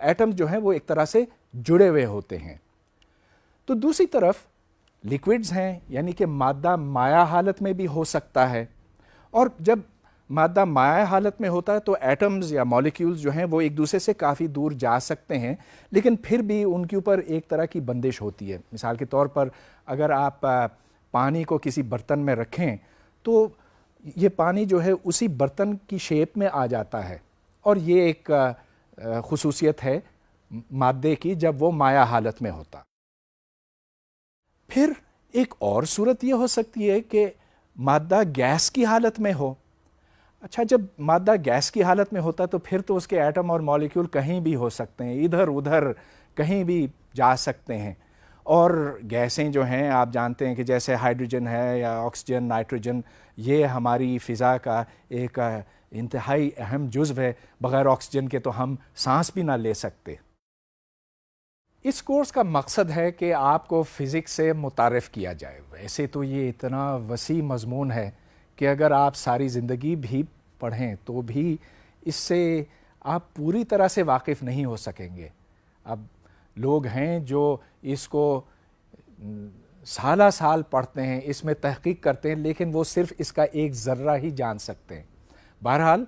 Atom جو ہیں وہ ایک طرح سے جڑے ہوئے ہوتے ہیں. تو دوسری طرف لیکوڈز ہیں، یعنی کہ مادہ مائع حالت میں بھی ہو سکتا ہے، اور جب مادہ مائع حالت میں ہوتا ہے تو ایٹمز یا مالیکیولز جو ہیں وہ ایک دوسرے سے کافی دور جا سکتے ہیں، لیکن پھر بھی ان کے اوپر ایک طرح کی بندش ہوتی ہے. مثال کے طور پر اگر آپ پانی کو کسی برتن میں رکھیں تو یہ پانی جو ہے اسی برتن کی شیپ میں آ جاتا ہے، اور یہ ایک خصوصیت ہے مادے کی جب وہ مائع حالت میں ہوتا. پھر ایک اور صورت یہ ہو سکتی ہے کہ مادہ گیس کی حالت میں ہو. اچھا، جب مادہ گیس کی حالت میں ہوتا تو پھر تو اس کے ایٹم اور مالیکیول کہیں بھی ہو سکتے ہیں، ادھر ادھر کہیں بھی جا سکتے ہیں. اور گیسیں جو ہیں آپ جانتے ہیں کہ جیسے ہائیڈروجن ہے یا آکسیجن، نائٹروجن، یہ ہماری فضا کا ایک انتہائی اہم جزو ہے. بغیر آکسیجن کے تو ہم سانس بھی نہ لے سکتے. اس کورس کا مقصد ہے کہ آپ کو فزکس سے متعارف کیا جائے. ویسے تو یہ اتنا وسیع مضمون ہے کہ اگر آپ ساری زندگی بھی پڑھیں تو بھی اس سے آپ پوری طرح سے واقف نہیں ہو سکیں گے. اب لوگ ہیں جو اس کو سالہ سال پڑھتے ہیں، اس میں تحقیق کرتے ہیں، لیکن وہ صرف اس کا ایک ذرہ ہی جان سکتے ہیں. بہرحال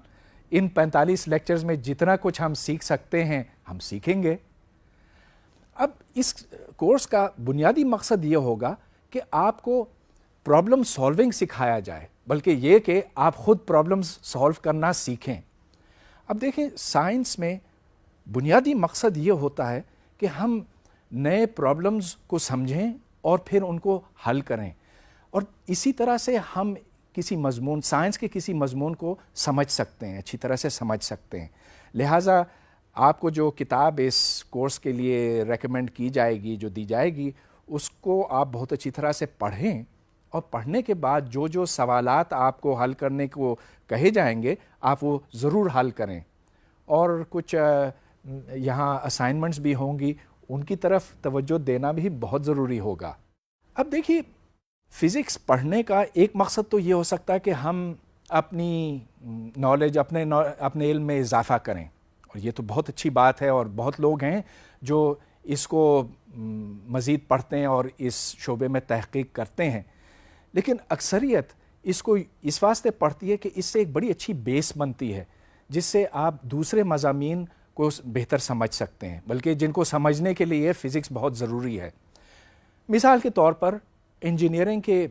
ان 45 لیکچرز میں جتنا کچھ ہم سیکھ سکتے ہیں ہم سیکھیں گے. اب اس کورس کا بنیادی مقصد یہ ہوگا کہ آپ کو پرابلم سالونگ سکھایا جائے، بلکہ یہ کہ آپ خود پرابلمز سالو کرنا سیکھیں. اب دیکھیں، سائنس میں بنیادی مقصد یہ ہوتا ہے کہ ہم نئے پرابلمز کو سمجھیں اور پھر ان کو حل کریں، اور اسی طرح سے ہم کسی مضمون، سائنس کے کسی مضمون کو سمجھ سکتے ہیں، اچھی طرح سے سمجھ سکتے ہیں. لہٰذا آپ کو جو کتاب اس کورس کے لیے ریکمینڈ کی جائے گی، جو دی جائے گی، اس کو آپ بہت اچھی طرح سے پڑھیں، اور پڑھنے کے بعد جو جو سوالات آپ کو حل کرنے کو کہے جائیں گے آپ وہ ضرور حل کریں. اور کچھ یہاں اسائنمنٹس بھی ہوں گی، ان کی طرف توجہ دینا بھی بہت ضروری ہوگا. اب دیکھیے، فزکس پڑھنے کا ایک مقصد تو یہ ہو سکتا ہے کہ ہم اپنی نالج، اپنے علم میں اضافہ کریں، اور یہ تو بہت اچھی بات ہے، اور بہت لوگ ہیں جو اس کو مزید پڑھتے ہیں اور اس شعبے میں تحقیق کرتے ہیں. لیکن اکثریت اس کو اس واسطے پڑھتی ہے کہ اس سے ایک بڑی اچھی بیس بنتی ہے، جس سے آپ دوسرے مضامین کو بہتر سمجھ سکتے ہیں، بلکہ جن کو سمجھنے کے لیے فزکس بہت ضروری ہے. مثال کے طور پر انجینئرنگ کے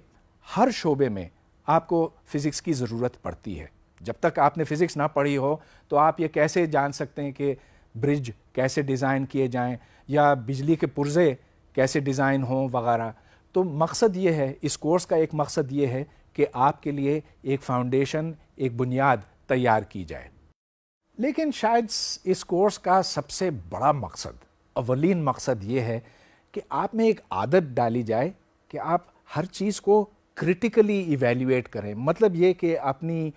ہر شعبے میں آپ کو فزکس کی ضرورت پڑتی ہے. جب تک آپ نے فزکس نہ پڑھی ہو تو آپ یہ کیسے جان سکتے ہیں کہ برج کیسے ڈیزائن کیے جائیں یا بجلی کے پرزے کیسے ڈیزائن ہوں وغیرہ. تو مقصد یہ ہے، اس کورس کا ایک مقصد یہ ہے کہ آپ کے لیے ایک فاؤنڈیشن، ایک بنیاد تیار کی جائے. لیکن شاید اس کورس کا سب سے بڑا مقصد، اولین مقصد یہ ہے کہ آپ میں ایک عادت ڈالی جائے کہ آپ ہر چیز کو کرٹیکلی ایویلیویٹ کریں. مطلب یہ کہ اپنی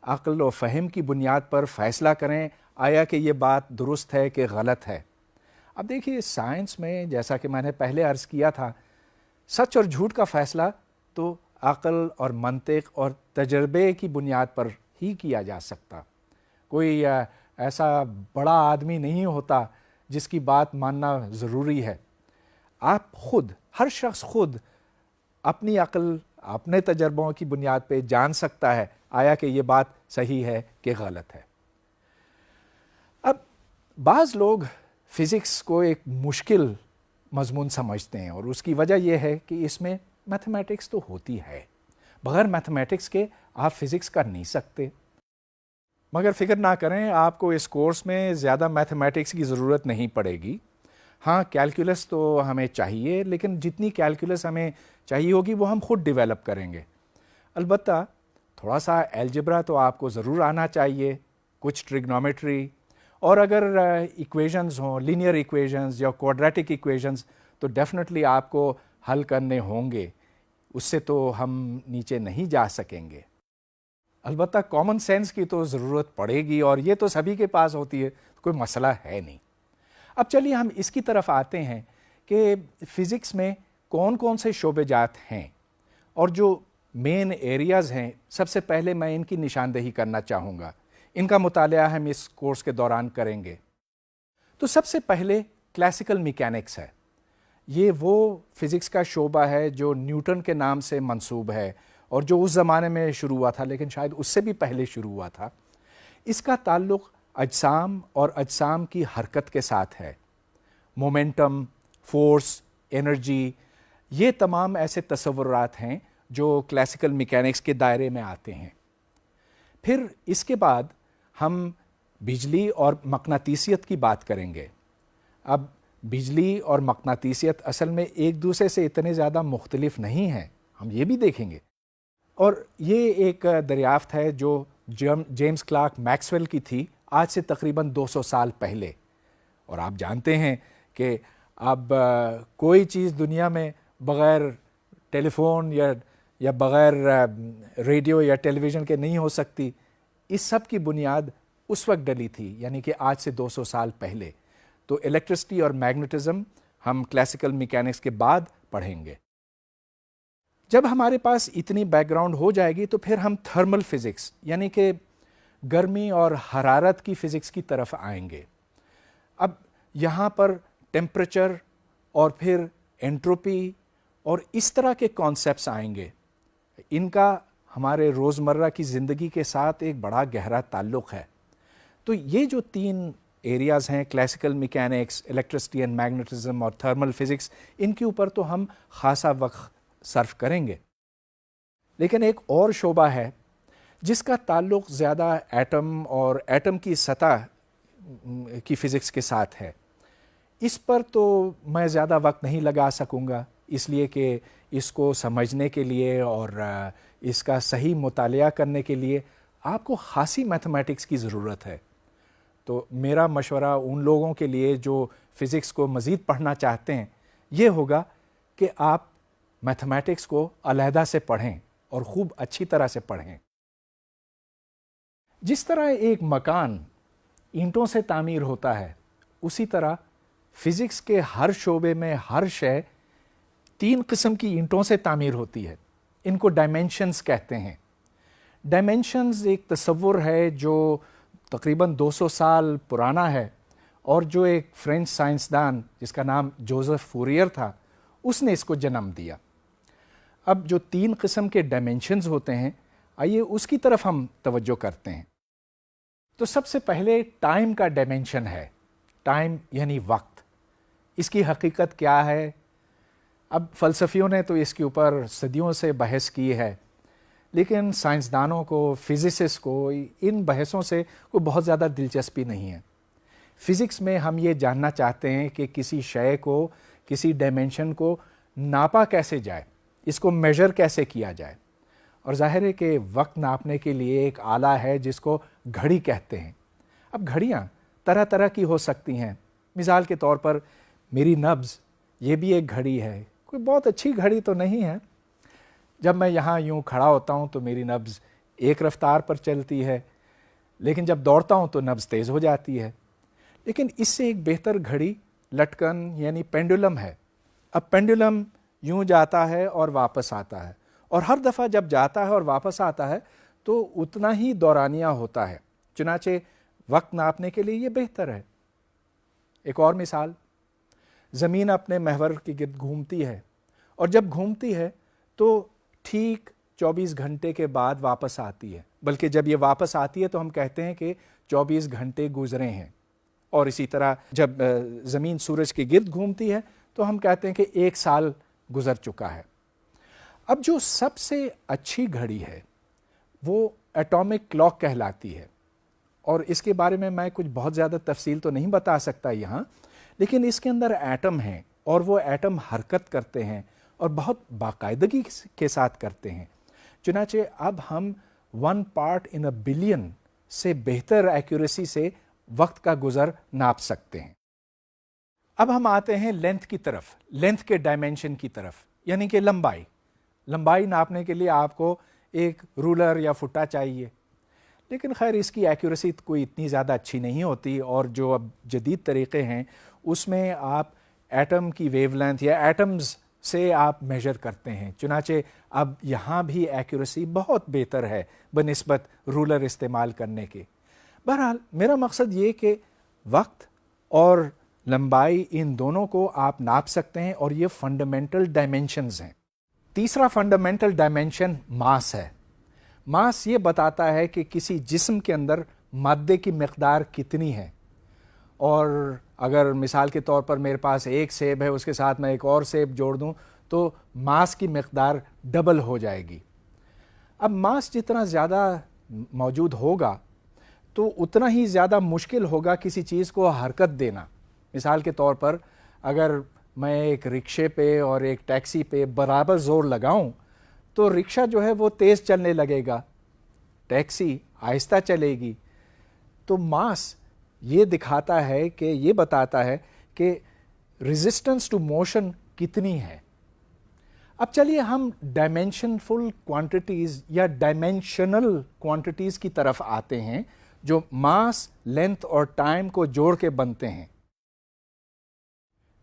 عقل و فہم کی بنیاد پر فیصلہ کریں آیا کہ یہ بات درست ہے کہ غلط ہے. اب دیکھیے، سائنس میں جیسا کہ میں نے پہلے عرض کیا تھا، سچ اور جھوٹ کا فیصلہ تو عقل اور منطق اور تجربے کی بنیاد پر ہی کیا جا سکتا. کوئی ایسا بڑا آدمی نہیں ہوتا جس کی بات ماننا ضروری ہے. آپ خود، ہر شخص خود اپنی عقل، اپنے تجربوں کی بنیاد پہ جان سکتا ہے آیا کہ یہ بات صحیح ہے کہ غلط ہے. اب بعض لوگ فزکس کو ایک مشکل مضمون سمجھتے ہیں، اور اس کی وجہ یہ ہے کہ اس میں میتھمیٹکس تو ہوتی ہے، بغیر میتھمیٹکس کے آپ فزکس کر نہیں سکتے. مگر فکر نہ کریں، آپ کو اس کورس میں زیادہ میتھمیٹکس کی ضرورت نہیں پڑے گی. ہاں، کیلکولس تو ہمیں چاہیے، لیکن جتنی کیلکولس ہمیں چاہیے ہوگی وہ ہم خود ڈیولپ کریں گے. البتہ تھوڑا سا الجبرا تو آپ کو ضرور آنا چاہیے، کچھ ٹریگنومیٹری، اور اگر ایکویشنز ہوں، لینئر ایکویشنز یا کوڈریٹک ایکویشنز، تو ڈیفینیٹلی آپ کو حل کرنے ہوں گے. اس سے تو ہم نیچے نہیں جا سکیں گے. البتہ کامن سینس کی تو ضرورت پڑے گی، اور یہ تو سبھی کے پاس ہوتی ہے، کوئی مسئلہ ہے نہیں. اب چلیے ہم اس کی طرف آتے ہیں کہ فزکس میں کون کون سے شعبے جات ہیں اور جو مین ایریاز ہیں. سب سے پہلے میں ان کی نشاندہی کرنا چاہوں گا. ان کا مطالعہ ہم اس کورس کے دوران کریں گے. تو سب سے پہلے کلاسیکل میکینکس ہے. یہ وہ فزکس کا شعبہ ہے جو نیوٹن کے نام سے منسوب ہے اور جو اس زمانے میں شروع ہوا تھا، لیکن شاید اس سے بھی پہلے شروع ہوا تھا. اس کا تعلق اجسام اور اجسام کی حرکت کے ساتھ ہے. مومنٹم، فورس، انرجی، یہ تمام ایسے تصورات ہیں جو کلاسیکل میکینکس کے دائرے میں آتے ہیں. پھر اس کے بعد ہم بجلی اور مقناطیسیت کی بات کریں گے. اب بجلی اور مقناطیسیت اصل میں ایک دوسرے سے اتنے زیادہ مختلف نہیں ہیں، ہم یہ بھی دیکھیں گے. اور یہ ایک دریافت ہے جو جیمز کلارک میکسویل کی تھی آج سے تقریباً 200 سال پہلے. اور آپ جانتے ہیں کہ اب کوئی چیز دنیا میں بغیر ٹیلی فون یا بغیر ریڈیو یا ٹیلی ویژن کے نہیں ہو سکتی. اس سب کی بنیاد اس وقت ڈلی تھی، یعنی کہ آج سے 200 سال پہلے. تو الیکٹرسٹی اور میگنیٹزم ہم کلاسیکل میکینکس کے بعد پڑھیں گے. جب ہمارے پاس اتنی بیک گراؤنڈ ہو جائے گی تو پھر ہم تھرمل فزکس یعنی کہ گرمی اور حرارت کی فزکس کی طرف آئیں گے. اب یہاں پر ٹیمپریچر اور پھر انٹروپی اور اس طرح کے کانسیپٹس آئیں گے. ان کا ہمارے روزمرہ کی زندگی کے ساتھ ایک بڑا گہرا تعلق ہے. تو یہ جو 3 ایریاز ہیں، classical mechanics, electricity and magnetism اور تھرمل فزکس، ان کے اوپر تو ہم خاصا وقت صرف کریں گے. لیکن ایک اور شعبہ ہے جس کا تعلق زیادہ ایٹم اور ایٹم کی سطح کی فزکس کے ساتھ ہے. اس پر تو میں زیادہ وقت نہیں لگا سکوں گا، اس لیے کہ اس کو سمجھنے کے لیے اور اس کا صحیح مطالعہ کرنے کے لیے آپ کو خاصی میتھمیٹکس کی ضرورت ہے. تو میرا مشورہ ان لوگوں کے لیے جو فزکس کو مزید پڑھنا چاہتے ہیں یہ ہوگا کہ آپ میتھمیٹکس کو علیحدہ سے پڑھیں اور خوب اچھی طرح سے پڑھیں. جس طرح ایک مکان اینٹوں سے تعمیر ہوتا ہے، اسی طرح فزکس کے ہر شعبے میں ہر شے 3 قسم کی اینٹوں سے تعمیر ہوتی ہے. ان کو ڈائمینشنز کہتے ہیں. ڈائمینشنز ایک تصور ہے جو تقریباً 200 سال پرانا ہے اور جو ایک فرینچ سائنسدان جس کا نام جوزف فوریر تھا اس نے اس کو جنم دیا. اب جو 3 قسم کے ڈائمینشنز ہوتے ہیں، آئیے اس کی طرف ہم توجہ کرتے ہیں. تو سب سے پہلے ٹائم کا ڈائمینشن ہے. ٹائم یعنی وقت. اس کی حقیقت کیا ہے؟ اب فلسفیوں نے تو اس کے اوپر صدیوں سے بحث کی ہے، لیکن سائنسدانوں کو، فزسسٹ کو ان بحثوں سے کوئی بہت زیادہ دلچسپی نہیں ہے. فزکس میں ہم یہ جاننا چاہتے ہیں کہ کسی شے کو، کسی ڈائمینشن کو ناپا کیسے جائے، اس کو میجر کیسے کیا جائے. اور ظاہر ہے کہ وقت ناپنے کے لیے ایک آلہ ہے جس کو گھڑی کہتے ہیں. اب گھڑیاں طرح طرح کی ہو سکتی ہیں. مثال کے طور پر میری نبض یہ بھی ایک گھڑی ہے. کوئی بہت اچھی گھڑی تو نہیں ہے. جب میں یہاں یوں کھڑا ہوتا ہوں تو میری نبض ایک رفتار پر چلتی ہے، لیکن جب دوڑتا ہوں تو نبض تیز ہو جاتی ہے. لیکن اس سے ایک بہتر گھڑی لٹکن یعنی پینڈولم ہے. اب پینڈولم یوں جاتا ہے اور واپس آتا ہے، اور ہر دفعہ جب جاتا ہے اور واپس آتا ہے تو اتنا ہی دورانیہ ہوتا ہے. چنانچہ وقت ناپنے کے لیے یہ بہتر ہے. ایک اور مثال، زمین اپنے محور کے گرد گھومتی ہے، اور جب گھومتی ہے تو ٹھیک 24 گھنٹے کے بعد واپس آتی ہے. بلکہ جب یہ واپس آتی ہے تو ہم کہتے ہیں کہ 24 گھنٹے گزرے ہیں. اور اسی طرح جب زمین سورج کے گرد گھومتی ہے تو ہم کہتے ہیں کہ 1 سال گزر چکا ہے. اب جو سب سے اچھی گھڑی ہے وہ ایٹامک کلاک کہلاتی ہے. اور اس کے بارے میں کچھ بہت زیادہ تفصیل تو نہیں بتا سکتا یہاں، لیکن اس کے اندر ایٹم ہیں اور وہ ایٹم حرکت کرتے ہیں اور بہت باقاعدگی کے ساتھ کرتے ہیں. چنانچہ اب ہم 1 پارٹ ان اے بلین سے بہتر ایکوریسی سے وقت کا گزر ناپ سکتے ہیں. اب ہم آتے ہیں لینتھ کی طرف، لینتھ کے ڈائمینشن کی طرف، یعنی کہ لمبائی. لمبائی ناپنے کے لیے آپ کو ایک رولر یا فٹا چاہیے، لیکن خیر اس کی ایکوریسی کوئی اتنی زیادہ اچھی نہیں ہوتی. اور جو اب جدید طریقے ہیں اس میں آپ ایٹم کی ویو لینتھ یا ایٹمز سے آپ میجر کرتے ہیں. چنانچہ اب یہاں بھی ایکوریسی بہت بہتر ہے بنسبت رولر استعمال کرنے کے. بہرحال میرا مقصد یہ کہ وقت اور لمبائی ان دونوں کو آپ ناپ سکتے ہیں اور یہ فنڈامنٹل ڈائمینشنز ہیں۔ تیسرا فنڈامنٹل ڈائمینشن ماس ہے۔ ماس یہ بتاتا ہے کہ کسی جسم کے اندر مادے کی مقدار کتنی ہے، اور اگر مثال کے طور پر میرے پاس ایک سیب ہے، اس کے ساتھ میں ایک اور سیب جوڑ دوں تو ماس کی مقدار ڈبل ہو جائے گی۔ اب ماس جتنا زیادہ موجود ہوگا تو اتنا ہی زیادہ مشکل ہوگا کسی چیز کو حرکت دینا۔ مثال کے طور پر اگر میں ایک رکشے پہ اور ایک ٹیکسی پہ برابر زور لگاؤں تو رکشہ جو ہے وہ تیز چلنے لگے گا، ٹیکسی آہستہ چلے گی۔ تو ماس یہ دکھاتا ہے کہ یہ بتاتا ہے کہ ریزسٹنس ٹو موشن کتنی ہے۔ اب چلیے ہم ڈائمینشن فل کوانٹیٹیز یا ڈائمینشنل کوانٹیٹیز کی طرف آتے ہیں جو ماس، لینتھ اور ٹائم کو جوڑ کے بنتے ہیں۔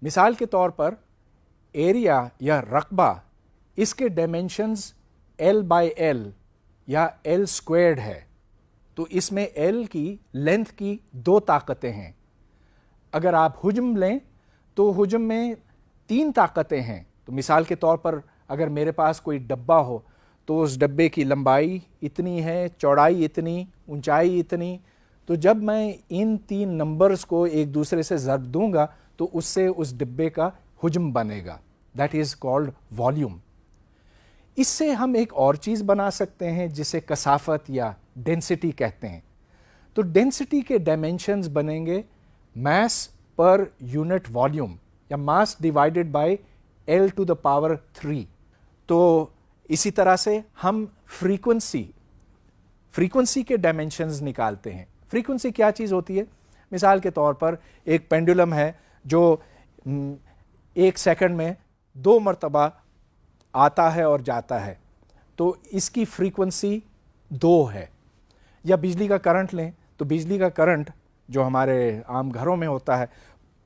مثال کے طور پر ایریا یا رقبہ، اس کے ڈائمینشنز L/L یا L اسکوائرڈ ہے، تو اس میں L کی لینتھ کی 2 طاقتیں ہیں۔ اگر آپ حجم لیں تو حجم میں 3 طاقتیں ہیں۔ تو مثال کے طور پر اگر میرے پاس کوئی ڈبہ ہو تو اس ڈبے کی لمبائی اتنی ہے، چوڑائی اتنی، اونچائی اتنی، تو جب میں ان 3 نمبرز کو ایک دوسرے سے ضرب دوں گا تو اس سے اس ڈبے کا حجم بنے گا، دیٹ از کالڈ والیوم۔ اس سے ہم ایک اور چیز بنا سکتے ہیں جسے کثافت یا ڈینسٹی کہتے ہیں۔ تو ڈینسٹی کے ڈائمینشنز بنیں گے میس پر یونٹ والیوم یا mass divided by L to the power 3۔ تو اسی طرح سے ہم فریکوینسی کے ڈائمینشنز نکالتے ہیں۔ فریکوینسی کیا چیز ہوتی ہے؟ مثال کے طور پر ایک پینڈولم ہے جو 1 سیکنڈ میں 2 مرتبہ آتا ہے اور جاتا ہے، تو اس کی فریکوینسی 2 ہے۔ یا بجلی کا کرنٹ لیں تو بجلی کا کرنٹ جو ہمارے عام گھروں میں ہوتا ہے،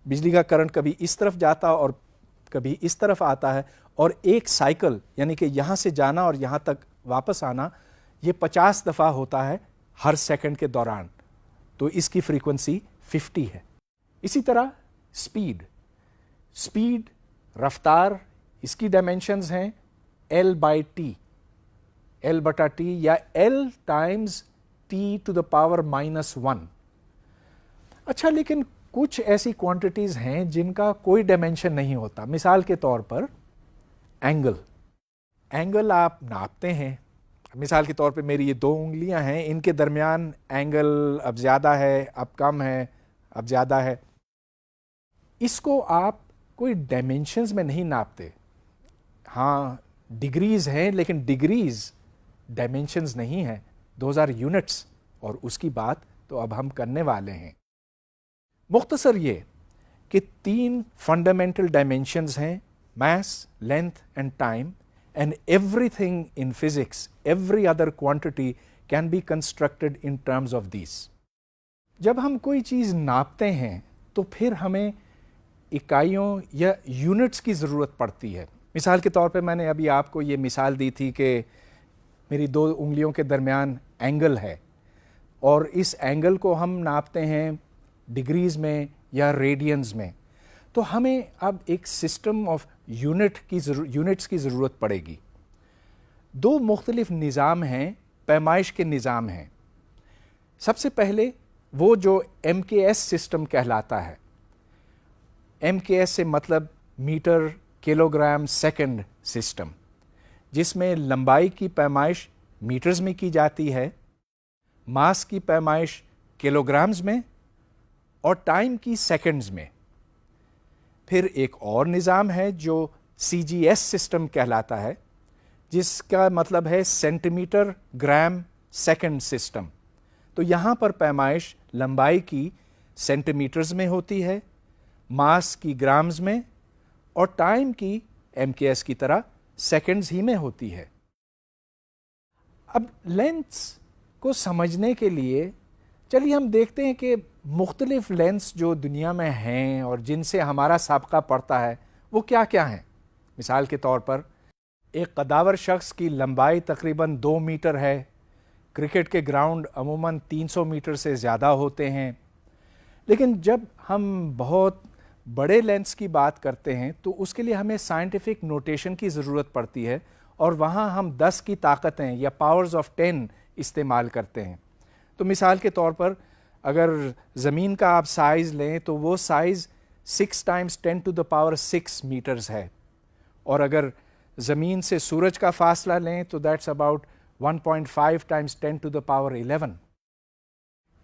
بجلی کا کرنٹ کبھی اس طرف جاتا اور کبھی اس طرف آتا ہے، اور ایک سائیکل یعنی کہ یہاں سے جانا اور یہاں تک واپس آنا یہ 50 دفعہ ہوتا ہے ہر سیکنڈ کے دوران، تو اس کی فریکوینسی 50 ہے۔ اسی طرح سپیڈ رفتار، اس کی ڈائمینشنز ہیں L/T، L/T یا L times T to the power -1۔ اچھا، لیکن کچھ ایسی کوانٹیٹیز ہیں جن کا کوئی ڈائمینشن نہیں ہوتا۔ مثال کے طور پر اینگل آپ ناپتے ہیں۔ مثال کے طور پہ میری یہ 2 انگلیاں ہیں، ان کے درمیان اینگل اب زیادہ ہے، اب کم ہے، اب زیادہ ہے۔ اس کو آپ کوئی ڈائمینشنز میں نہیں ناپتے۔ ہاں ڈگریز ہیں، لیکن ڈگریز ڈائمینشنز نہیں ہیں، دوز آر یونٹس، اور اس کی بات تو اب ہم کرنے والے ہیں۔ مختصر یہ کہ 3 فنڈامنٹل ڈائمینشنز ہیں، mass, length and time, and everything in physics, every other quantity can be constructed in terms of these. جب ہم کوئی چیز ناپتے ہیں تو پھر ہمیں اکائیوں یا یونٹس کی ضرورت پڑتی ہے۔ مثال کے طور پہ میں نے ابھی آپ کو یہ مثال دی تھی کہ میری 2 انگلیوں کے درمیان اینگل ہے، اور اس اینگل کو ہم ناپتے ہیں ڈگریز میں یا ریڈینز میں، تو ہمیں اب ایک سسٹم آف یونٹس کی ضرورت پڑے گی۔ 2 مختلف نظام ہیں، پیمائش کے نظام ہیں۔ سب سے پہلے وہ جو MKS سسٹم کہلاتا ہے۔ MKS سے مطلب metre kilo gram second system, جس میں لمبائی کی پیمائش میٹرز میں کی جاتی ہے، ماس کی پیمائش کلو گرامز میں، اور ٹائم کی سیکنڈز میں۔ پھر ایک اور نظام ہے جو CGS سسٹم کہلاتا ہے، جس کا مطلب ہے centimetre gram second system. تو یہاں پر پیمائش لمبائی کی سینٹی میٹرز میں ہوتی ہے، ماس کی گرامز میں، اور ٹائم کی MKS کی طرح سیکنڈز ہی میں ہوتی ہے۔ اب لینتھس کو سمجھنے کے لیے چلیے ہم دیکھتے ہیں کہ مختلف لینس جو دنیا میں ہیں اور جن سے ہمارا سابقہ پڑتا ہے وہ کیا کیا ہیں۔ مثال کے طور پر ایک قداور شخص کی لمبائی تقریباً 2 میٹر ہے، کرکٹ کے گراؤنڈ عموماً 300 میٹر سے زیادہ ہوتے ہیں، لیکن جب ہم بہت بڑے لینس کی بات کرتے ہیں تو اس کے لیے ہمیں سائنٹیفک نوٹیشن کی ضرورت پڑتی ہے، اور وہاں ہم 10 کی طاقتیں یا پاورز آف 10 استعمال کرتے ہیں. تو مثال کے طور پر اگر زمین کا آپ سائز لیں تو وہ size 6 times 10 to the power 6 metres ہے، اور اگر زمین سے سورج کا فاصلہ لیں تو that's about 1.5 times 10 to the power 11.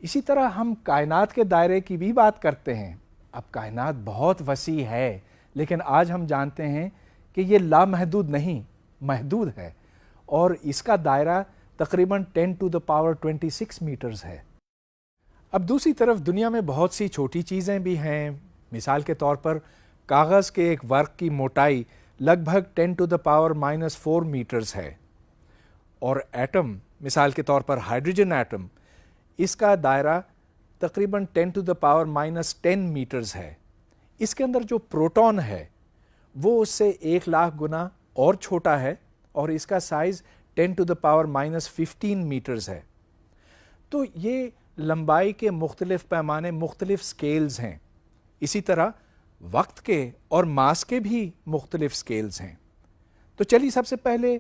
اسی طرح ہم کائنات کے دائرے کی بھی بات کرتے ہیں. اب کائنات بہت وسیع ہے، لیکن آج ہم جانتے ہیں کہ یہ لامحدود نہیں، محدود ہے، اور اس کا دائرہ تقریباً 10 ٹو دا پاور 26 میٹرز ہے. اب دوسری طرف دنیا میں بہت سی چھوٹی چیزیں بھی ہیں. مثال کے طور پر کاغذ کے ایک ورق کی موٹائی لگ بھگ 10 ٹو دا پاور -4 میٹرز ہے، اور ایٹم مثال کے طور پر ہائیڈروجن ایٹم، اس کا دائرہ تقریباً 10 ٹو دا پاور -10 میٹرز ہے. اس کے اندر جو پروٹون ہے وہ اس سے 1,00,000 گنا اور چھوٹا ہے، اور اس کا size 10 to the power -15 metres ہے. تو یہ لمبائی کے مختلف پیمانے، مختلف سکیلز ہیں. اسی طرح وقت کے اور ماس کے بھی مختلف سکیلز ہیں. تو چلیے سب سے پہلے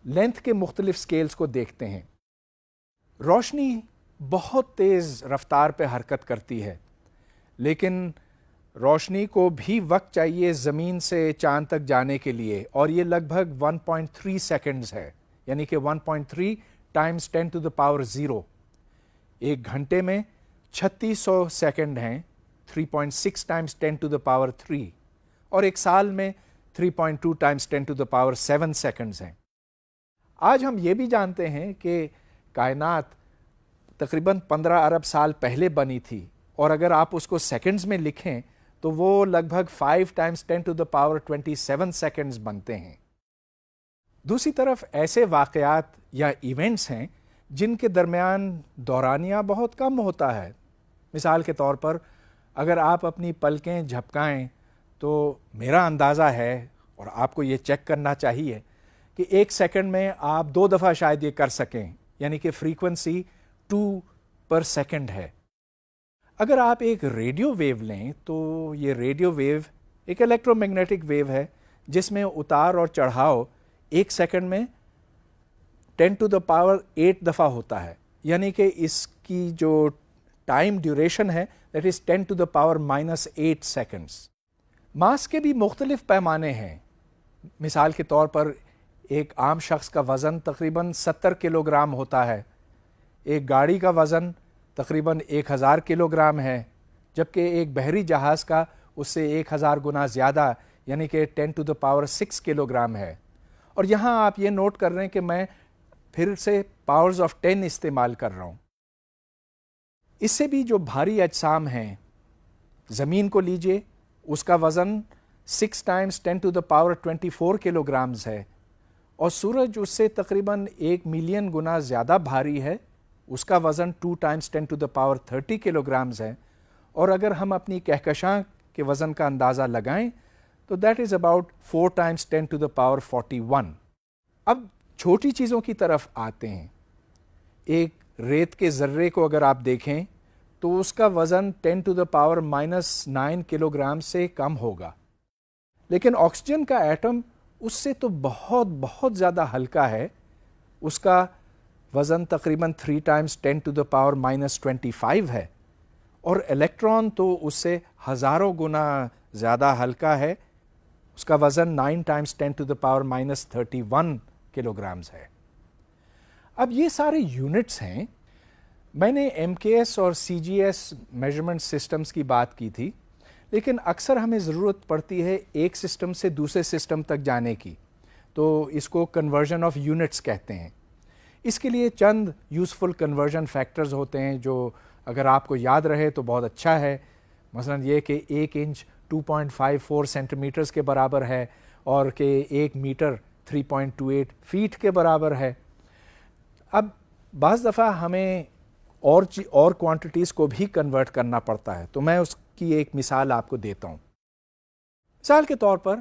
لینتھ کے مختلف سکیلز کو دیکھتے ہیں. روشنی بہت تیز رفتار پہ حرکت کرتی ہے، لیکن روشنی کو بھی وقت چاہیے زمین سے چاند تک جانے کے لیے، اور یہ لگ بھگ 1.3 سیکنڈز ہے، یعنی کہ 1.3 ٹائمز 10 ٹو دا پاور 0. ایک گھنٹے میں 3600 سیکنڈ ہیں، 3.6 ٹائمز 10 ٹو دا پاور 3، اور ایک سال میں 3.2 times 10 to the power 7 seconds ہیں. آج ہم یہ بھی جانتے ہیں کہ کائنات تقریباً 15 ارب سال پہلے بنی تھی، اور اگر آپ اس کو سیکنڈز میں لکھیں تو وہ لگ بھگ 5 times 10 to the power 27 seconds بنتے ہیں. دوسری طرف ایسے واقعات یا ایونٹس ہیں جن کے درمیان دورانیہ بہت کم ہوتا ہے. مثال کے طور پر اگر آپ اپنی پلکیں جھپکائیں تو میرا اندازہ ہے، اور آپ کو یہ چیک کرنا چاہیے، کہ 1 سیکنڈ میں آپ 2 دفعہ شاید یہ کر سکیں، یعنی کہ فریکوینسی 2 پر سیکنڈ ہے. اگر آپ ایک ریڈیو ویو لیں تو یہ ریڈیو ویو ایک الیکٹرو میگنیٹک ویو ہے جس میں اتار اور چڑھاؤ 1 سیکنڈ میں 10 ٹو دا پاور 8 دفعہ ہوتا ہے، یعنی کہ اس کی جو ٹائم ڈیوریشن ہے that is 10 to the power -8 seconds. Mass کے بھی مختلف پیمانے ہیں. مثال کے طور پر ایک عام شخص کا وزن تقریباً 70 کلو گرام ہوتا ہے، ایک گاڑی کا وزن تقریباً 1000 کلو گرام ہے، جبکہ ایک بحری جہاز کا اس سے 1000 گنا زیادہ، یعنی کہ 10 to the power 6 kilogram ہے. اور یہاں آپ یہ نوٹ کر رہے ہیں کہ میں پھر سے پاورز آف 10 استعمال کر رہا ہوں. اس سے بھی جو بھاری اجسام ہیں، زمین کو لیجئے، اس کا وزن 6 times 10 to the power 24 kilograms ہے، اور سورج اس سے تقریباً 1 ملین گنا زیادہ بھاری ہے، اس کا وزن 2 times 10 to the power 30 kilograms ہے. اور اگر ہم اپنی کہکشاں کے وزن کا اندازہ لگائیں تو that is about 4 times 10 to the power 41. اب چھوٹی چیزوں کی طرف آتے ہیں. ایک ریت کے ذرے کو اگر آپ دیکھیں تو اس کا وزن 10 to the power -9 kilogram سے کم ہوگا، لیکن آکسیجن کا ایٹم اس سے تو بہت بہت زیادہ ہلکا ہے. اس کا وزن تقریباً 3 ٹائمز 10 ٹو دا پاور -25 ہے، اور الیکٹران تو اس سے ہزاروں گنا زیادہ ہلکا ہے. اس کا وزن 9 times 10 to the power -31 kilograms ہے. اب یہ سارے یونٹس ہیں. میں نے ایم کے ایس اور سی جی ایس میجرمنٹ سسٹمز کی بات کی تھی، لیکن اکثر ہمیں ضرورت پڑتی ہے ایک سسٹم سے دوسرے سسٹم تک جانے کی، تو اس کو کنورژن آف یونٹس کہتے ہیں. اس کے لیے چند یوزفل کنورژن فیکٹرز ہوتے ہیں جو اگر آپ کو یاد رہے تو بہت اچھا ہے. مثلا یہ کہ 1 انچ 2.54 سینٹی میٹرز کے برابر ہے، اور کہ 1 میٹر 3.28 فیٹ کے برابر ہے. اب بعض دفعہ ہمیں اور کوانٹیٹیز کو بھی کنورٹ کرنا پڑتا ہے، تو میں اس کی ایک مثال آپ کو دیتا ہوں. مثال کے طور پر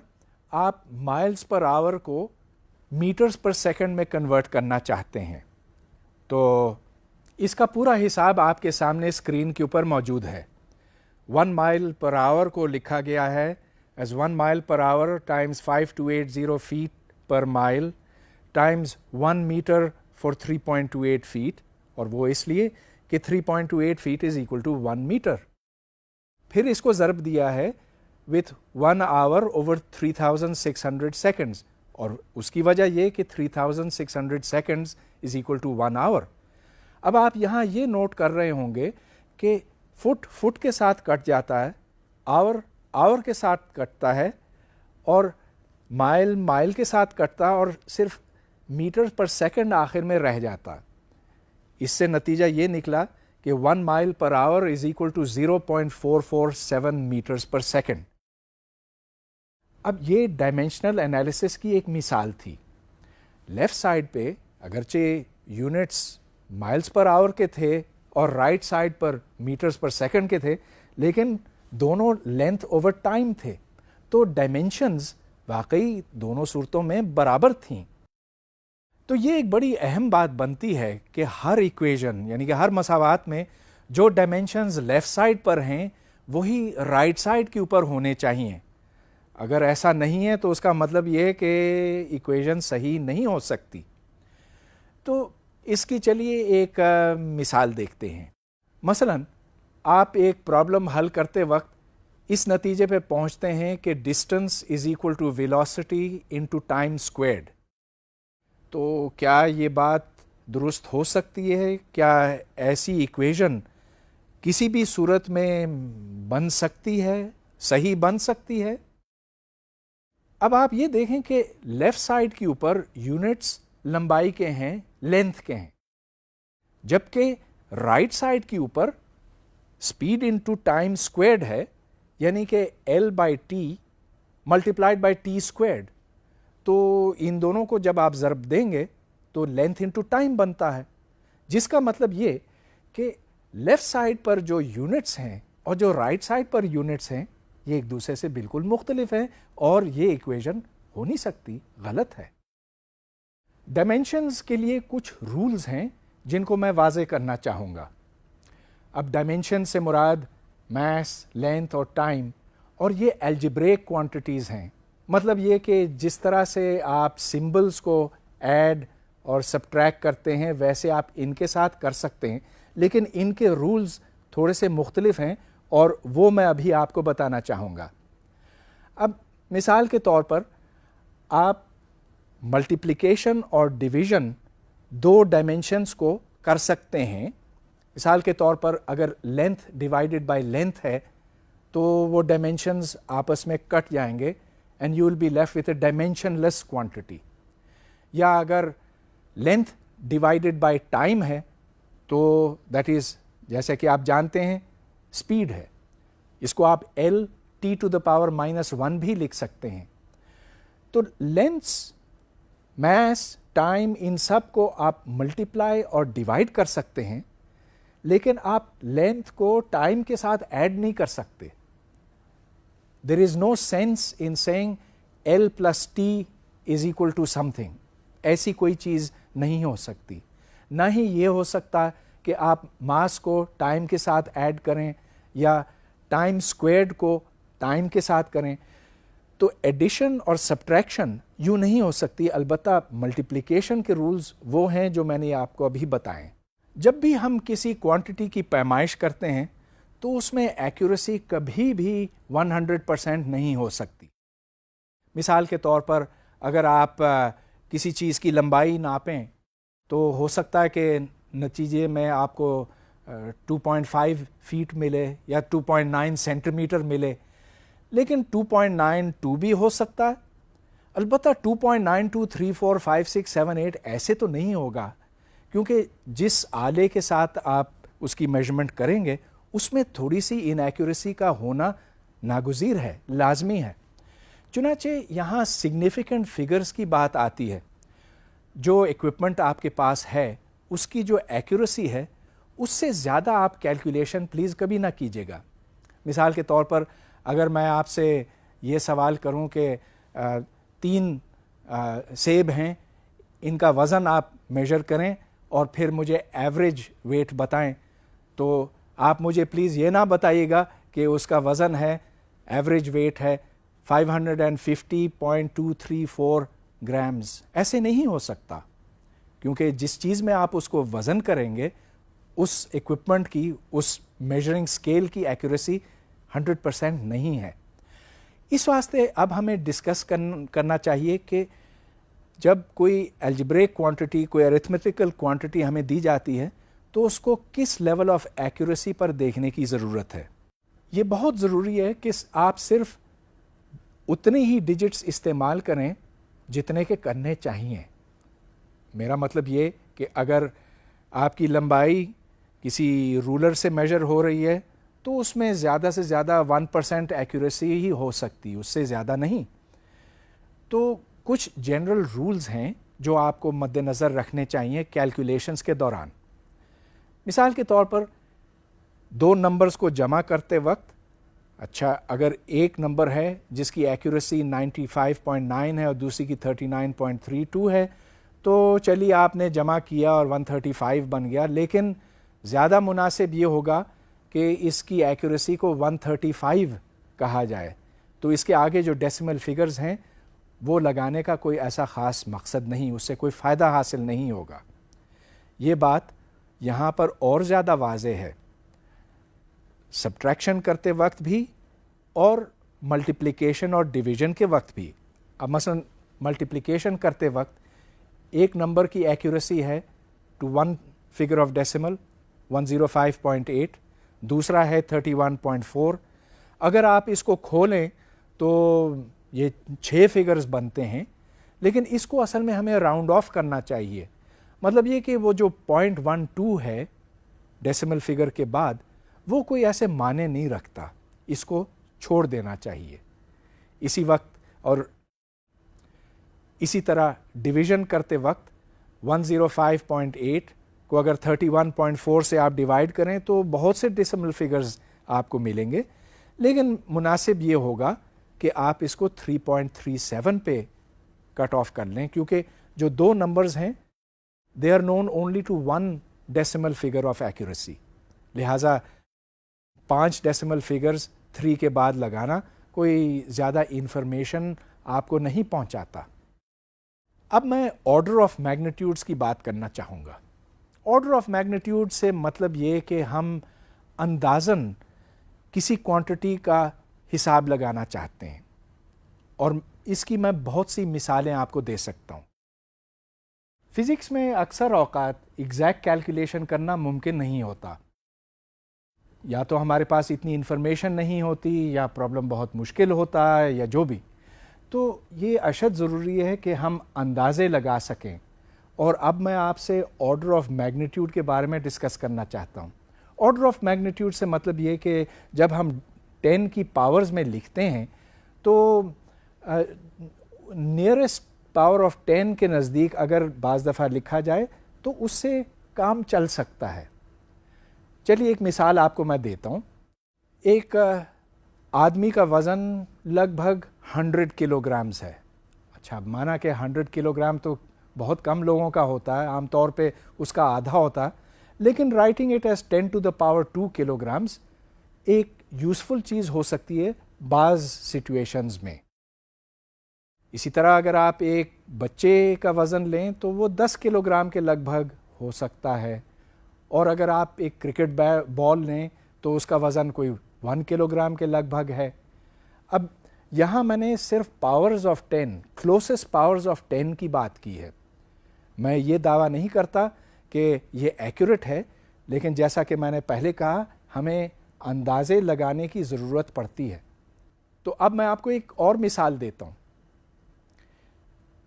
آپ مائلز پر آور کو میٹرز پر سیکنڈ میں کنورٹ کرنا چاہتے ہیں، تو اس کا پورا حساب آپ کے سامنے اسکرین کے اوپر موجود ہے. 1 mile per hour کو لکھا گیا ہے as 1 mile per hour times 5280 feet per mile times 1 meter for 3.28 feet, اور وہ اس لیے کہ 3.28 feet is equal to 1 meter. پھر اس کو ضرب دیا ہے with 1 hour over 3600 seconds, اور اس کی وجہ یہ کہ 3600 seconds is equal to 1 hour. اب آپ یہاں یہ نوٹ کر رہے ہوں گے کہ فٹ کے ساتھ کٹ جاتا ہے، آور کے ساتھ کٹتا ہے، اور مائل کے ساتھ کٹتا ہے، اور صرف میٹر پر سیکنڈ آخر میں رہ جاتا. اس سے نتیجہ یہ نکلا کہ 1 mile per hour is equal to 0.447 meters per second. اب یہ ڈائمینشنل انالیسس کی ایک مثال تھی. لیفٹ سائڈ پہ اگرچہ یونٹس مائلز پر آور کے تھے اور رائٹ سائڈ پر میٹرز پر سیکنڈ کے تھے، لیکن دونوں لینتھ اوور ٹائم تھے، تو ڈائمینشنز واقعی دونوں صورتوں میں برابر تھیں. تو یہ ایک بڑی اہم بات بنتی ہے کہ ہر ایکویژن یعنی کہ ہر مساوات میں جو ڈائمینشنز لیفٹ سائڈ پر ہیں وہی رائٹ سائڈ کے اوپر ہونے چاہیے. اگر ایسا نہیں ہے تو اس کا مطلب یہ ہے کہ ایکویژن صحیح نہیں ہو سکتی. تو اس کی چلیے ایک مثال دیکھتے ہیں. مثلا آپ ایک پرابلم حل کرتے وقت اس نتیجے پہ پہنچتے ہیں کہ distance is equal to velocity into time squared. تو کیا یہ بات درست ہو سکتی ہے؟ کیا ایسی ایکویژن کسی بھی صورت میں بن سکتی ہے، صحیح بن سکتی ہے؟ اب آپ یہ دیکھیں کہ لیفٹ سائڈ کے اوپر یونٹس لمبائی کے ہیں، لینتھ کے ہیں، جبکہ رائٹ سائڈ کے اوپر اسپیڈ انٹو ٹائم اسکوائرڈ ہے، یعنی کہ L/T multiplied by T squared. تو ان دونوں کو جب آپ ضرب دیں گے تو لینتھ انٹو ٹائم بنتا ہے، جس کا مطلب یہ کہ لیفٹ سائڈ پر جو یونٹس ہیں اور جو رائٹ سائڈ پر یونٹس ہیں یہ ایک دوسرے سے بالکل مختلف ہیں، اور یہ ایکویژن ہو نہیں سکتی، غلط ہے. ڈائمینشنز کے لیے کچھ رولز ہیں جن کو میں واضح کرنا چاہوں گا. اب ڈائمینشن سے مراد میس، لینتھ اور ٹائم، اور یہ الجبریک کوانٹیٹیز ہیں. مطلب یہ کہ جس طرح سے آپ سمبلز کو ایڈ اور سبٹریکٹ کرتے ہیں ویسے آپ ان کے ساتھ کر سکتے ہیں، لیکن ان کے رولز تھوڑے سے مختلف ہیں اور وہ میں ابھی آپ کو بتانا چاہوں گا. اب مثال کے طور پر آپ ملٹیپلیکیشن اور ڈویژن دو ڈائمینشنز کو کر سکتے ہیں. مثال کے طور پر اگر لینتھ ڈیوائڈڈ بائی لینتھ ہے تو وہ ڈائمینشنز آپس میں کٹ جائیں گے and you will be left with a dimensionless quantity. یا اگر لینتھ ڈیوائڈڈ بائی ٹائم ہے تو دیٹ از، جیسے کہ آپ جانتے ہیں، اسپیڈ ہے. اس کو آپ L(T⁻⁻1) بھی لکھ سکتے ہیں. تو لینتھس، میس، ٹائم، ان سب کو آپ ملٹیپلائی اور ڈیوائڈ کر سکتے ہیں، لیکن آپ لینتھ کو ٹائم کے ساتھ ایڈ نہیں کر سکتے. There is no sense in seeing L+T is equal to something. ایسی کوئی چیز نہیں ہو سکتی. نہ ہی یہ ہو سکتا کہ آپ ماس کو ٹائم کے ساتھ ایڈ کریں یا ٹائم اسکوائرڈ کو ٹائم کے ساتھ کریں. تو ایڈیشن اور سبٹریکشن یوں نہیں ہو سکتی. البتہ ملٹیپلیکیشن کے رولز وہ ہیں جو میں نے آپ کو ابھی بتائے. جب بھی ہم کسی کوانٹٹی کی پیمائش کرتے ہیں تو اس میں ایکوریسی کبھی بھی 100% نہیں ہو سکتی. مثال کے طور پر اگر آپ کسی چیز کی لمبائی ناپیں تو ہو سکتا ہے کہ نتیجے میں آپ کو 2.5 فیٹ ملے یا 2.9 سینٹی میٹر ملے، لیکن 2.92 بھی ہو سکتا ہے. البتہ 2.92 3 4 5 6 7 8 ایسے تو نہیں ہوگا، کیونکہ جس آلے کے ساتھ آپ اس کی میجرمنٹ کریں گے اس میں تھوڑی سی انیکوریسی کا ہونا ناگزیر ہے، لازمی ہے. چنانچہ یہاں سگنیفیکنٹ فگرز کی بات آتی ہے. جو ایکوپمنٹ آپ کے پاس ہے اس کی جو ایکوریسی ہے اس سے زیادہ آپ کیلکولیشن پلیز کبھی نہ کیجیے گا. مثال کے طور پر اگر میں آپ سے یہ سوال کروں کہ 3 سیب ہیں، ان کا وزن آپ میجر کریں اور پھر مجھے ایوریج ویٹ بتائیں، تو آپ مجھے پلیز یہ نہ بتائیے گا کہ اس کا وزن ہے، ایوریج ویٹ ہے 550.234 گرامز. ایسے نہیں ہو سکتا، کیونکہ جس چیز میں آپ اس کو وزن کریں گے اس ایکوپمنٹ کی، اس میجرنگ اسکیل کی ایکوریسی 100% نہیں ہے. اس واسطے اب ہمیں ڈسکس کرنا چاہیے کہ جب کوئی الجبریک کوانٹٹی، کوئی ارتھمیٹیکل کوانٹٹی ہمیں دی جاتی ہے تو اس کو کس لیول آف ایکوریسی پر دیکھنے کی ضرورت ہے. یہ بہت ضروری ہے کہ آپ صرف اتنے ہی ڈیجٹس استعمال کریں جتنے کے کرنے چاہیے. میرا مطلب یہ کہ اگر آپ کی لمبائی کسی رولر سے میجر ہو رہی ہے تو اس میں زیادہ سے زیادہ 1% ایکوریسی ہی ہو سکتی، اس سے زیادہ نہیں. تو کچھ جنرل رولز ہیں جو آپ کو مد نظر رکھنے چاہیے کیلکولیشنز کے دوران. مثال کے طور پر دو نمبرز کو جمع کرتے وقت، اچھا اگر ایک نمبر ہے جس کی ایکوریسی 95.9 ہے اور دوسری کی 39.32 ہے تو چلیے آپ نے جمع کیا اور 135 بن گیا، لیکن زیادہ مناسب یہ ہوگا کہ اس کی ایکوریسی کو 135 کہا جائے. تو اس کے آگے جو ڈیسیمل فگرز ہیں وہ لگانے کا کوئی ایسا خاص مقصد نہیں، اس سے کوئی فائدہ حاصل نہیں ہوگا. یہ بات یہاں پر اور زیادہ واضح ہے سبٹریکشن کرتے وقت بھی اور ملٹیپلیکیشن اور ڈویژن کے وقت بھی. اب مثلا ملٹیپلیکیشن کرتے وقت ایک نمبر کی ایکوریسی ہے to one figure of decimal 105.8، دوسرا ہے 31.4. اگر آپ اس کو کھولیں تو یہ 6 فگرز بنتے ہیں، لیکن اس کو اصل میں ہمیں راؤنڈ آف کرنا چاہیے. مطلب یہ کہ وہ جو 0.12 ہے ڈیسیمل فگر کے بعد وہ کوئی ایسے معنی نہیں رکھتا، اس کو چھوڑ دینا چاہیے. اسی وقت اور اسی طرح ڈویژن کرتے وقت 105.8 کو اگر 31.4 سے آپ ڈیوائڈ کریں تو بہت سے ڈیسیمل فگرز آپ کو ملیں گے، لیکن مناسب یہ ہوگا کہ آپ اس کو 3.37 پہ کٹ آف کر لیں، کیونکہ جو دو نمبرز ہیں they are known only to one decimal figure of accuracy. لہٰذا 5 ڈیسیمل فگرز 3 کے بعد لگانا کوئی زیادہ انفارمیشن آپ کو نہیں پہنچاتا. اب میں آرڈر آف میگنیٹیوڈز کی بات کرنا چاہوں گا. آرڈر آف میگنیٹیوڈ سے مطلب یہ کہ ہم اندازاً کسی کوانٹٹی کا حساب لگانا چاہتے ہیں، اور اس کی میں بہت سی مثالیں آپ کو دے سکتا ہوں. فزکس میں اکثر اوقات ایگزیکٹ کیلکولیشن کرنا ممکن نہیں ہوتا، یا تو ہمارے پاس اتنی انفارمیشن نہیں ہوتی، یا پرابلم بہت مشکل ہوتا ہے، یا جو بھی. تو یہ اشد ضروری ہے کہ ہم اندازے لگا سکیں. اور اب میں آپ سے آرڈر آف میگنیٹیوڈ کے بارے میں ڈسکس کرنا چاہتا ہوں. آرڈر آف میگنیٹیوڈ سے مطلب یہ کہ جب ہم 10 کی پاورز میں لکھتے ہیں تو نیئرسٹ پاور آف 10 کے نزدیک اگر بعض دفعہ لکھا جائے تو اس سے کام چل سکتا ہے. چلیے ایک مثال آپ کو میں دیتا ہوں. ایک آدمی کا وزن لگ بھگ 100 کلو گرامز ہے. اچھا مانا کہ 100 کلو گرام تو بہت کم لوگوں کا ہوتا ہے، عام طور پہ اس کا آدھا ہوتا ہے، لیکن writing it as 10 to the power 2 kilograms ایک یوزفل چیز ہو سکتی ہے بعض سچویشنز میں. اسی طرح اگر آپ ایک بچے کا وزن لیں تو وہ 10 کلو گرام کے لگ بھگ ہو سکتا ہے، اور اگر آپ ایک کرکٹ بال لیں تو اس کا وزن کوئی 1 کلو گرام کے لگ بھگ ہے. اب یہاں میں نے صرف پاورز آف 10، کلوسسٹ پاورز آف 10 کی بات کی ہے. میں یہ دعویٰ نہیں کرتا کہ یہ ایکوریٹ ہے، لیکن جیسا کہ میں نے پہلے کہا ہمیں اندازے لگانے کی ضرورت پڑتی ہے. تو اب میں آپ کو ایک اور مثال دیتا ہوں.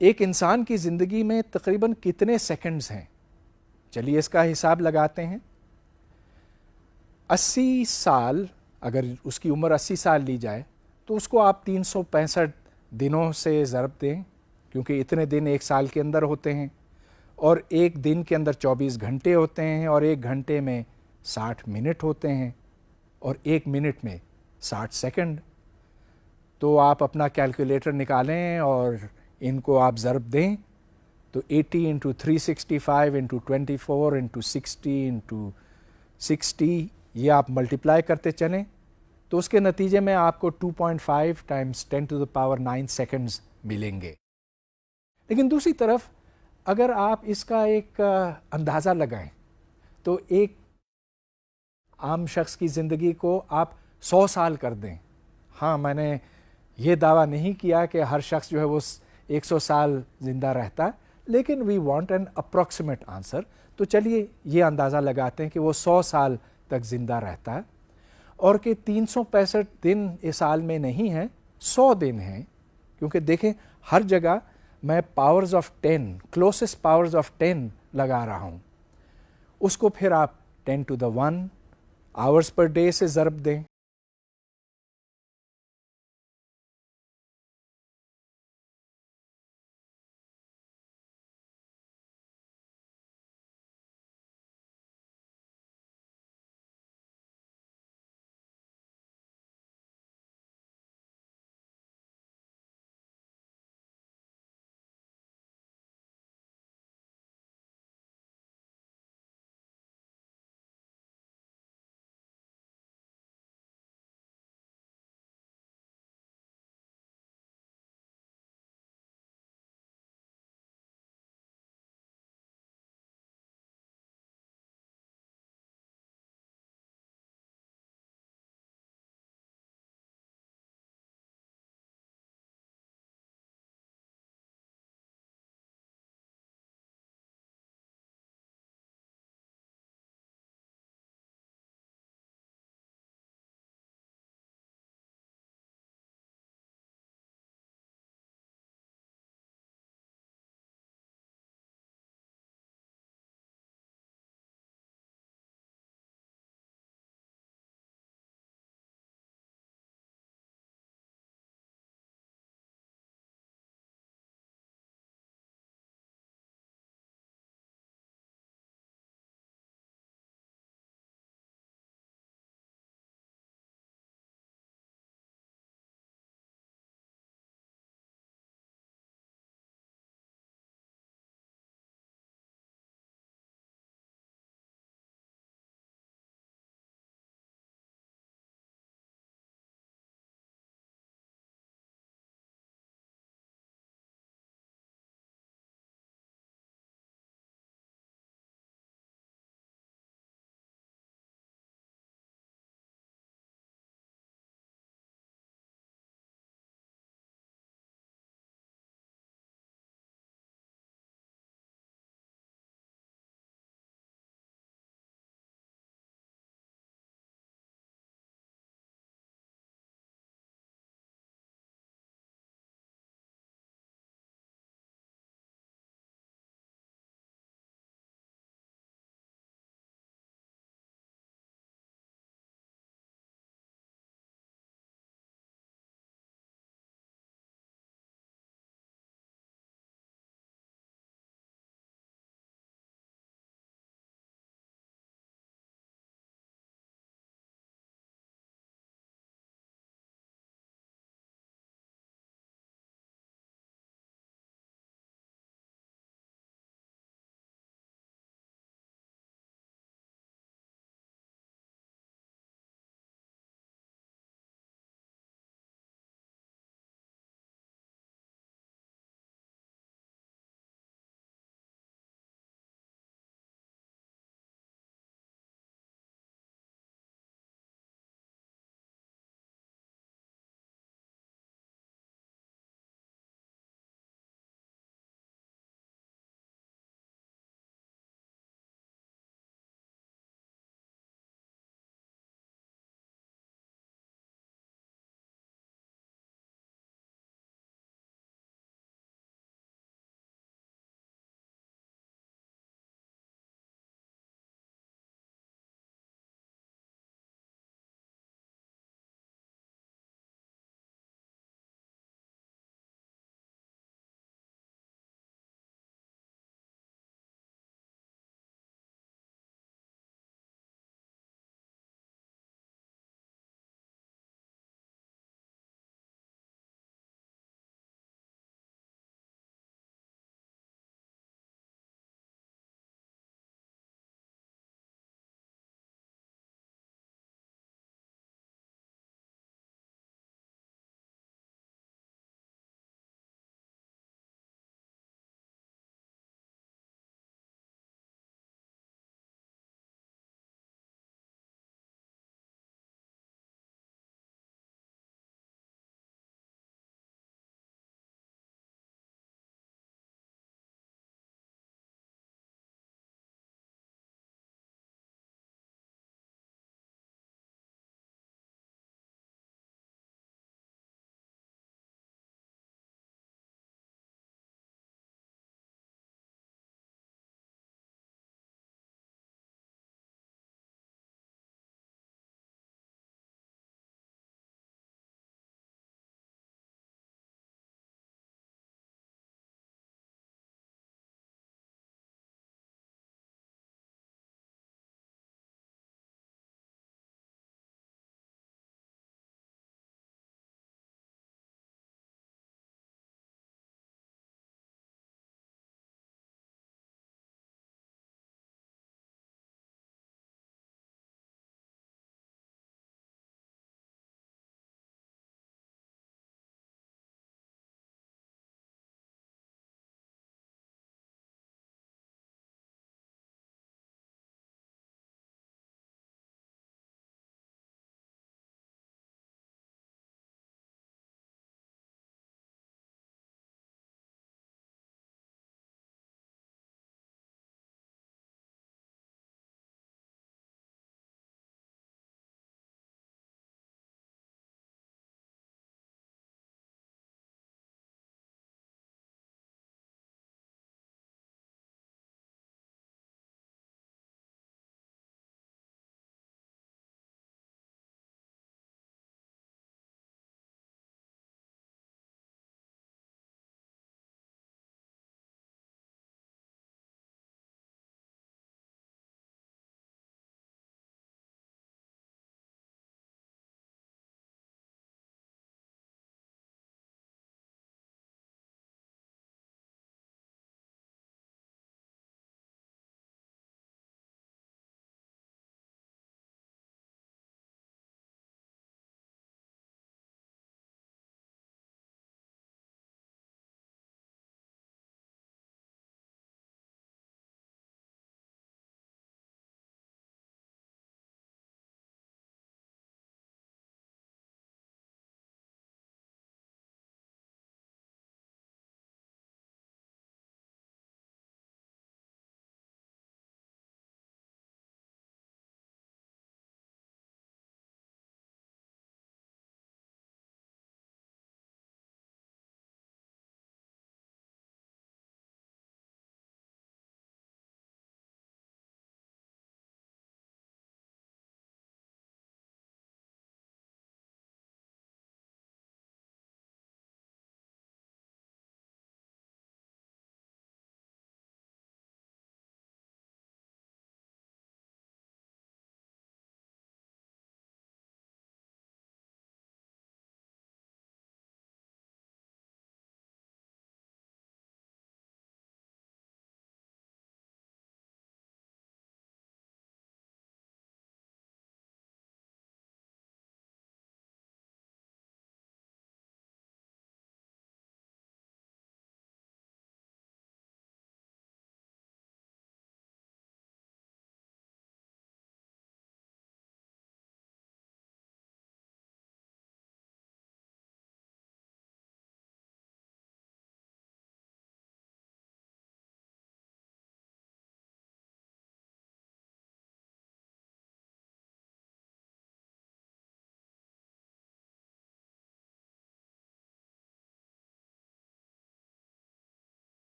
ایک انسان کی زندگی میں تقریباً کتنے سیکنڈز ہیں؟ چلیے اس کا حساب لگاتے ہیں. 80 سال، اگر اس کی عمر 80 سال لی جائے تو اس کو آپ 365 دنوں سے ضرب دیں، کیونکہ اتنے دن ایک سال کے اندر ہوتے ہیں، اور ایک دن کے اندر 24 گھنٹے ہوتے ہیں، اور ایک گھنٹے میں 60 منٹ ہوتے ہیں، اور ایک منٹ میں 60 سیکنڈ. تو آپ اپنا کیلکولیٹر نکالیں اور ان کو آپ ضرب دیں تو 80 انٹو 365 انٹو 24 انٹو 60 انٹو 60 یہ آپ ملٹیپلائی کرتے چلیں تو اس کے نتیجے میں آپ کو 2.5 ٹائمز 10⁹ سیکنڈز ملیں گے. لیکن دوسری طرف اگر آپ اس کا ایک اندازہ لگائیں تو ایک عام شخص کی زندگی کو آپ 100 سال کر دیں. ہاں، میں نے یہ دعویٰ نہیں کیا کہ ہر شخص جو ہے وہ 100 سال زندہ رہتا، لیکن we want an approximate answer. تو چلیے یہ اندازہ لگاتے ہیں کہ وہ 100 سال تک زندہ رہتا ہے، اور کہ 365 دن اس سال میں نہیں ہیں، 100 دن ہیں. کیونکہ دیکھیں ہر جگہ میں پاورز آف 10 کلوسسٹ پاورز آف 10 لگا رہا ہوں. اس کو پھر آپ 10⁻⁻⁰ آورز پر ڈے سے ضرب دیں.